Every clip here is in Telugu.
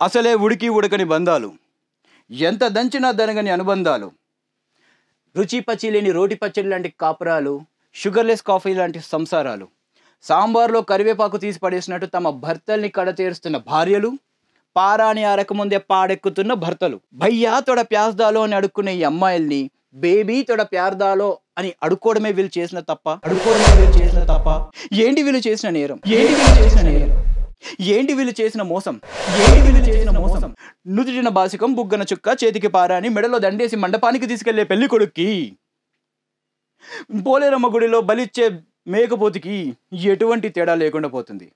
అసలే ఉడికి ఉడకని బంధాలు, ఎంత దంచినా దనగని అనుబంధాలు, రుచి పచ్చి లేని రోటి పచ్చడి లాంటి కాపురాలు, షుగర్లెస్ కాఫీ లాంటి సంసారాలు, సాంబార్లో కరివేపాకు తీసి పడేసినట్టు తమ భర్తల్ని కడతేరుస్తున్న భార్యలు, పారాని అరకముందే పాడెక్కుతున్న భర్తలు, భయ్యా తొడ ప్యాస్దాలో అని అడుక్కునే ఈ అమ్మాయిల్ని బేబీ తొడ ప్యార్దాలో అని అడుక్కోవడమే వీళ్ళు చేసిన తప్ప? ఏంటి వీళ్ళు చేసిన నేరం? ఏంటి వీళ్ళు చేసిన మోసం? నుదిటిన బాసికం, బుగ్గన చుక్క, చేతికి పారాని, మెడలో దండేసి మండపానికి తీసుకెళ్లే పెళ్లి కొడుక్కి, పోలేరమ్మ గుడిలో బలిచ్చే మేకపోతికి ఎటువంటి తేడా లేకుండా పోతుంది.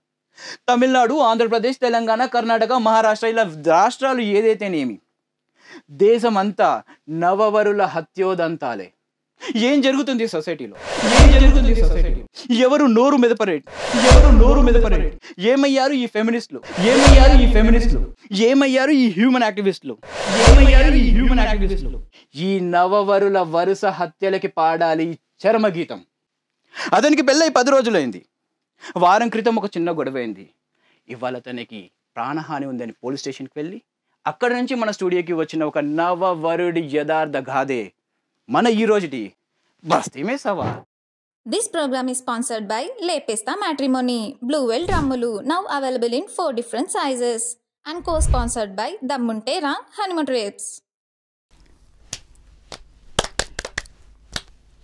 తమిళనాడు, ఆంధ్రప్రదేశ్, తెలంగాణ, కర్ణాటక, మహారాష్ట్ర ఇలా రాష్ట్రాలు ఏదైతేనేమి, దేశమంతా నవవరుల హత్యోదంతాలే. ఏం జరుగుతుంది సొసైటీలో? ఎవరు నోరు మెదపరేట్? ఏమయ్యారు ఈ ఫెమినిస్టులు? ఏమయ్యారు ఈ హ్యూమన్ యాక్టివిస్టులు? ఈ నవవరుల వరుస హత్యలకి పాడాలి చరమగీతం. అతనికి పెళ్ళై 10 రోజులైంది. వారం క్రితం ఒక చిన్న గొడవైంది. ఇవాళ తనకి ప్రాణహాని ఉందని పోలీస్ స్టేషన్కి వెళ్ళి అక్కడ నుంచి మన స్టూడియోకి వచ్చిన ఒక నవవరుడి యథార్థ గాథే మన ఈ రోజుటి బస్తీ మే సవాల్. This program is sponsored by Lepesta Matrimony, Blue Well Ramulu, now available in 4 different sizes, and co-sponsored by the Muntera Honeymoon Trips.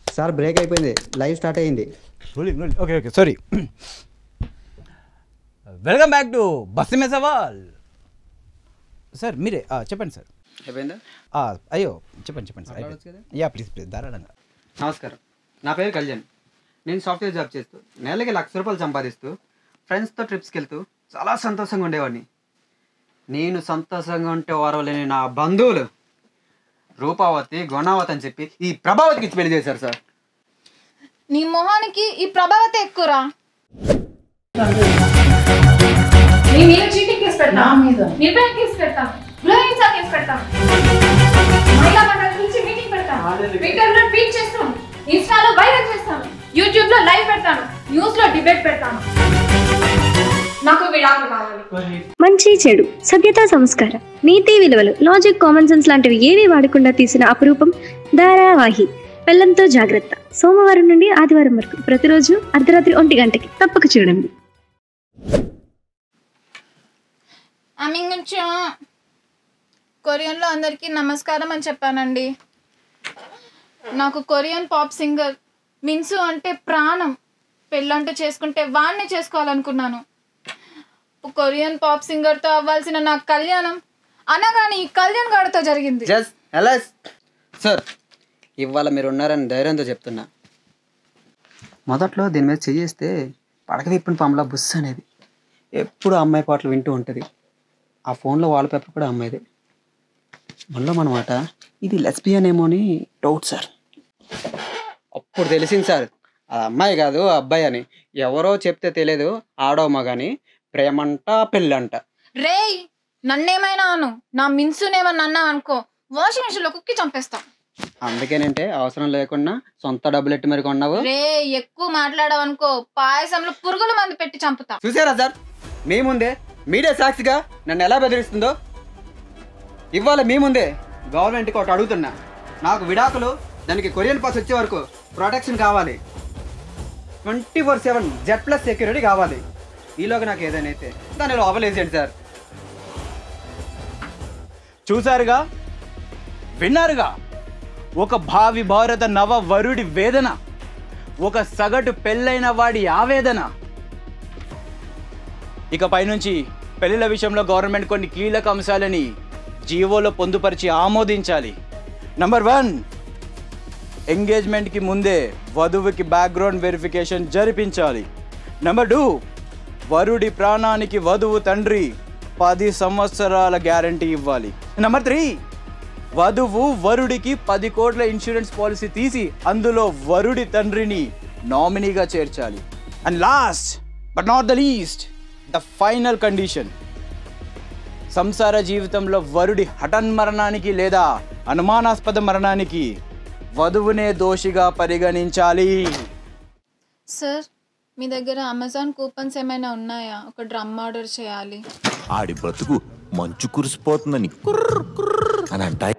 Sir break అయిపోయింది, లైవ్ స్టార్ట్ అయింది. Okay sorry. Welcome back to బస్తీ మే సవాల్. సార్ మీరే చెప్పండి సార్. అయిపోయిందా? అయ్యో చెప్పండి సార్. యా ప్లీజ్ ధారాళంగా. నమస్కారం, నా పేరు కళ్యాణ్. నేను సాఫ్ట్వేర్ జాబ్ చేస్తూ నెలకి ₹1,00,000 సంపాదిస్తూ ఫ్రెండ్స్తో ట్రిప్స్కి వెళ్తూ చాలా సంతోషంగా ఉండేవాడిని. నేను సంతోషంగా ఉంటే వారవలేని నా బంధువులు రూపావతి, గుణావతి అని చెప్పి ఈ ప్రభావతికి ఇచ్చి పెళ్లి చేశారు సార్. నీ మొహానికి ఈ ప్రభావతి ఎక్కువరా. నేను చీటింగ్ కేసు పెడతా, నిర్భయ కేసు పెడతా, గృహహింస కేసు పెడతా, మహిళా మండలి గురించి మీటింగ్ పెడతా, ట్విట్టర్లో ట్వీట్ చేస్తాను, ఇన్స్టాలో వైరల్ చేస్తాను, యూట్యూబ్లో లైవ్ పెడతాను, న్యూస్లో డిబేట్ పెడతాను. నాకు విడాకులు కావాలి. మంచి చెడు, సభ్యత, సంస్కారం, నీతి విలువలు, లాజిక్, కామన్ సెన్స్ లాంటివి ఏవి వాడకుండా తీసిన అపురూపం ధారావాహి పెళ్ళంతో జాగ్రత్త. సోమవారం నుండి ఆదివారం వరకు ప్రతిరోజు అర్ధరాత్రి 1 గంటకి తప్పక చూడండి. కొరియన్లో అందరికీ నమస్కారం అని చెప్పానండి. నాకు కొరియన్ పాప్ సింగర్ మిన్సు అంటే ప్రాణం. పెళ్ళంటూ చేసుకుంటే వాడిని చేసుకోవాలనుకున్నాను. కొరియన్ పాప్ సింగర్తో అవ్వాల్సిన నా కళ్యాణం అనగానే ఈ కళ్యాణ్ గారితో జరిగింది. సార్, ఇవాళ మీరు ఉన్నారని ధైర్యంతో చెప్తున్నా. మొదట్లో దీని మీద చేస్తే పడక విప్పిన పాములా బుస్ అనేది ఎప్పుడు అమ్మాయి పాటలు వింటూ ఉంటుంది. ఆ ఫోన్లో వాల్పేపర్ కూడా అమ్మాయిదే. మనలో మనమాట ఇది లెస్బియన్ ఏమో అని డౌట్ సార్. అప్పుడు తెలిసింది సార్, అది అమ్మాయి కాదు అబ్బాయి అని. ఎవరో చెప్తే తెలియదు, ఆడో మగాని ప్రేమంట పెళ్ళంట. రేయ్, నన్నేమైనా అను, నా మిన్సునేమన్నా అన్నా అనుకో, వాషింగ్ మిషన్ లో కుక్కి చంపేస్తా. అందుకేనంటే అవసరం లేకుండా సొంత డబ్బులు ఎట్టి మరి కొన్నావు. రే, ఎక్కువ మాట్లాడావు అనుకో పాయసంలో పురుగుల మందు పెట్టి చంపుతా. చూసారా సార్, మీ ముందే మీడియా సాక్షిగా నన్ను ఎలా బెదిరిస్తుందో. ఇవాళ మీ ముందే గవర్నమెంట్కి ఒకటి అడుగుతున్నా. నాకు విడాకులు, దానికి కొరియన్ పాస్ వచ్చే వరకు ప్రొటెక్షన్ కావాలి. 24/7 Z+ సెక్యూరిటీ కావాలి. ఈలోగా నాకు ఏదైనా అయితే దాన్ని లోపలేసేయండి సార్. చూసారుగా, విన్నారుగా, ఒక భావి భారత నవ వరుడి వేదన, ఒక సగటు పెళ్ళైన వాడి ఆవేదన. ఇక పైనుంచి పెళ్లిళ్ళ విషయంలో గవర్నమెంట్ కొన్ని కీలక అంశాలని జీవోలో పొందుపరిచి ఆమోదించాలి. నంబర్ 1, ఎంగేజ్మెంట్కి ముందే వధువుకి బ్యాక్గ్రౌండ్ వెరిఫికేషన్ జరిపించాలి. నంబర్ 2, వరుడి ప్రాణానికి వధువు తండ్రి 10 సంవత్సరాల గ్యారంటీ ఇవ్వాలి. నంబర్ 3, వధువు వరుడికి 10 కోట్ల ఇన్సూరెన్స్ పాలసీ తీసి అందులో వరుడి తండ్రిని నామినీగా చేర్చాలి. And last but not the least, the final condition, సంసార జీవితంలో వరుడి హఠన్మరణానికి లేదా అనుమానాస్పద మరణానికి వధువునే దోషిగా పరిగణించాలి. సార్, మీ దగ్గర అమెజాన్ కూపన్స్ ఏమైనా ఉన్నాయా? ఒక డ్రమ్ ఆర్డర్ చేయాలి. ఆడి బ్రతుకు మంచు కురిసిపోతుందని కుర్ర కుర్ర అని అంటాయి.